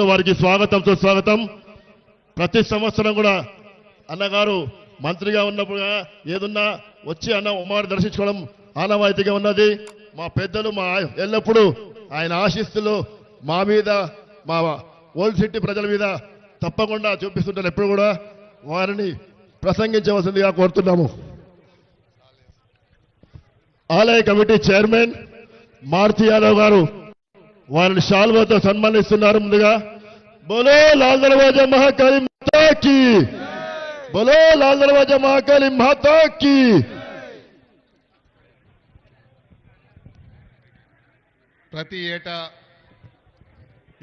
వారికి స్వాగతం సుస్వాగతం. ప్రతి సంవత్సరం కూడా అన్నగారు మంత్రిగా ఉన్నప్పుడు ఏదున్నా వచ్చి అన్న ఉమ్మవారిని దర్శించుకోవడం ఆనవాయితీగా ఉన్నది. మా పెద్దలు మా ఎల్లప్పుడూ ఆయన ఆశీస్సులు మా మీద మా ఓల్డ్ సిటీ ప్రజల మీద తప్పకుండా చూపిస్తుంటారు. ఎప్పుడు కూడా వారిని ప్రసంగించవలసిందిగా కోరుతున్నాము. ఆలయ కమిటీ చైర్మన్ మారుతి యాదవ్ గారు వారిని శాల్వాతో సన్మానిస్తున్నారు. ముందుగా బోలో లాల్ దర్వాజా మహాకాళి మాతా కీ, బోలో లాల్ దర్వాజా మహాకాళి మాతా కీ. ప్రతి ఏటా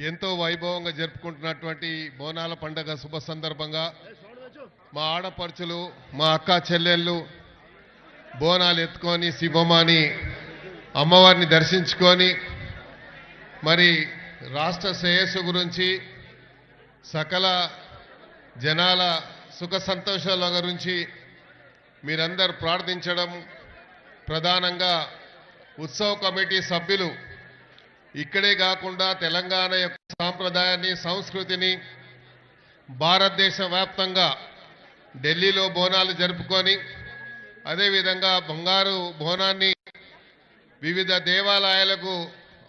ఎంతో వైభవంగా జరుపుకుంటున్నటువంటి బోనాల పండుగ శుభ సందర్భంగా మా ఆడపడుచులు మా అక్క చెల్లెళ్ళు బోనాలు ఎత్తుకొని శివమాని అమ్మవారిని దర్శించుకొని మరి రాష్ట్ర శ్రేయస్సు గురించి సకల జనాల సుఖ సంతోషాల గురించి మీరందరూ ప్రార్థించడం, ప్రధానంగా ఉత్సవ కమిటీ సభ్యులు ఇక్కడే కాకుండా తెలంగాణ యొక్క సాంప్రదాయాన్ని సంస్కృతిని భారతదేశ వ్యాప్తంగా ఢిల్లీలో బోనాలు జరుపుకొని అదేవిధంగా బంగారు బోనాన్ని వివిధ దేవాలయాలకు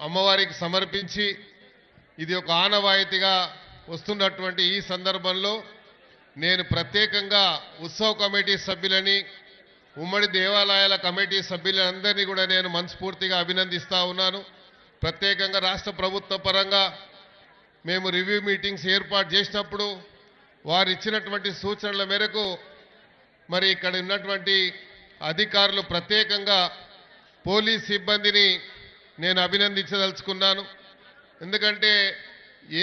అమ్మవారికి సమర్పించి ఇది ఒక ఆనవాయితీగా వస్తున్నటువంటి ఈ సందర్భంలో నేను ప్రత్యేకంగా ఉత్సవ కమిటీ సభ్యులని ఉమ్మడి దేవాలయాల కమిటీ సభ్యులందరినీ కూడా నేను మనస్ఫూర్తిగా అభినందిస్తా ఉన్నాను. ప్రత్యేకంగా రాష్ట్ర ప్రభుత్వ పరంగా మేము రివ్యూ మీటింగ్స్ ఏర్పాటు చేసినప్పుడు వారు ఇచ్చినటువంటి సూచనల మేరకు మరి ఇక్కడ ఉన్నటువంటి అధికారులు ప్రత్యేకంగా పోలీస్ సిబ్బందిని నేను అభినందించదలుచుకున్నాను. ఎందుకంటే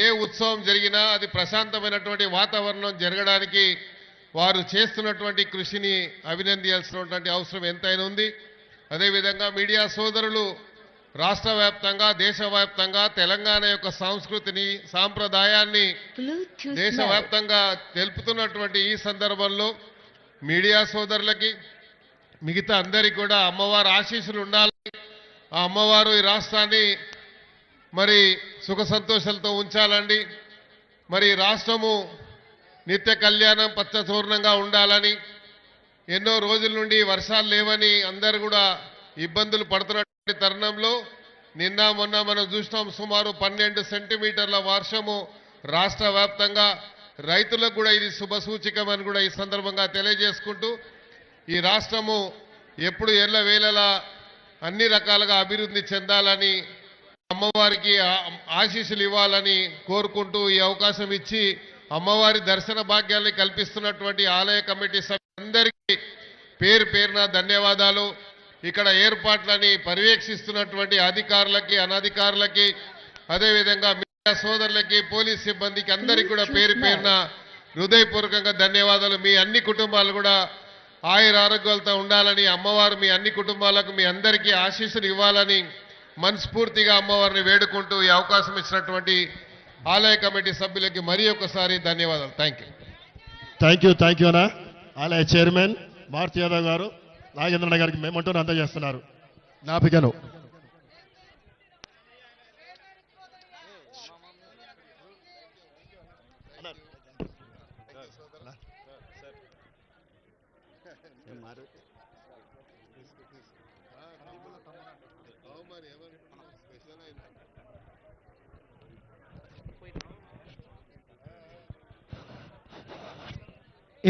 ఏ ఉత్సవం జరిగినా అది ప్రశాంతమైనటువంటి వాతావరణం జరగడానికి వారు చేస్తున్నటువంటి కృషిని అభినందించాల్సినటువంటి అవసరం ఎంతైనా ఉంది. అదేవిధంగా మీడియా సోదరులు రాష్ట్ర వ్యాప్తంగా దేశవ్యాప్తంగా తెలంగాణ యొక్క సంస్కృతిని సాంప్రదాయాన్ని దేశవ్యాప్తంగా తెలుపుతున్నటువంటి ఈ సందర్భంలో మీడియా సోదరులకి మిగతా అందరికీ కూడా అమ్మవారి ఆశీస్సులు ఉండాలి. ఆ అమ్మవారు ఈ రాష్ట్రాన్ని మరి సుఖ సంతోషాలతో ఉంచాలండి. మరి రాష్ట్రము నిత్య కళ్యాణం పచ్చచూర్ణంగా ఉండాలని, ఎన్నో రోజుల నుండి వర్షాలు లేవని అందరూ కూడా ఇబ్బందులు పడుతున్నటువంటి తరుణంలో నిన్న మొన్న మనం చూసినాం సుమారు 12 సెంటీమీటర్ల వర్షము రాష్ట్ర వ్యాప్తంగా. రైతులకు కూడా ఇది శుభ సూచికమని కూడా ఈ సందర్భంగా తెలియజేసుకుంటూ ఈ రాష్ట్రము ఎప్పుడు ఎల్లవేళలా అన్ని రకాలుగా అభివృద్ధి చెందాలని అమ్మవారికి ఆశీస్సులు ఇవ్వాలని కోరుకుంటూ ఈ అవకాశం ఇచ్చి అమ్మవారి దర్శన భాగ్యాన్ని కల్పిస్తున్నటువంటి ఆలయ కమిటీ సభ్యులందరికీ పేరు పేరున ధన్యవాదాలు. ఇక్కడ ఏర్పాట్లని పర్యవేక్షిస్తున్నటువంటి అధికారులకి అనధికారులకి అదేవిధంగా మీడియా సోదరులకి పోలీస్ సిబ్బందికి అందరికీ కూడా పేరు పేరున హృదయపూర్వకంగా ధన్యవాదాలు. మీ అన్ని కుటుంబాలు కూడా ఆయుర ఆరోగ్యాలతో ఉండాలని అమ్మవారు మీ అన్ని కుటుంబాలకు మీ అందరికీ ఆశీస్సులు ఇవ్వాలని మనస్ఫూర్తిగా అమ్మవారిని వేడుకుంటూ ఈ అవకాశం ఇచ్చినటువంటి ఆలయ కమిటీ సభ్యులకి మరి ఒకసారి ధన్యవాదాలు. థ్యాంక్ యూ అన్న. ఆలయ చైర్మన్ మారుతి యాదవ్ గారు నాగేంద్రన్న గారికి మేమంటూ అందజేస్తున్నారు జ్ఞాపికను.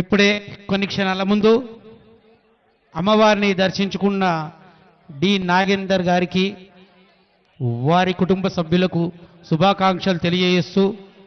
ఇప్పుడే కొన్ని క్షణాల ముందు అమ్మవారిని దర్శించుకున్న డి నాగేందర్ గారికి వారి కుటుంబ సభ్యులకు శుభాకాంక్షలు తెలియజేస్తూ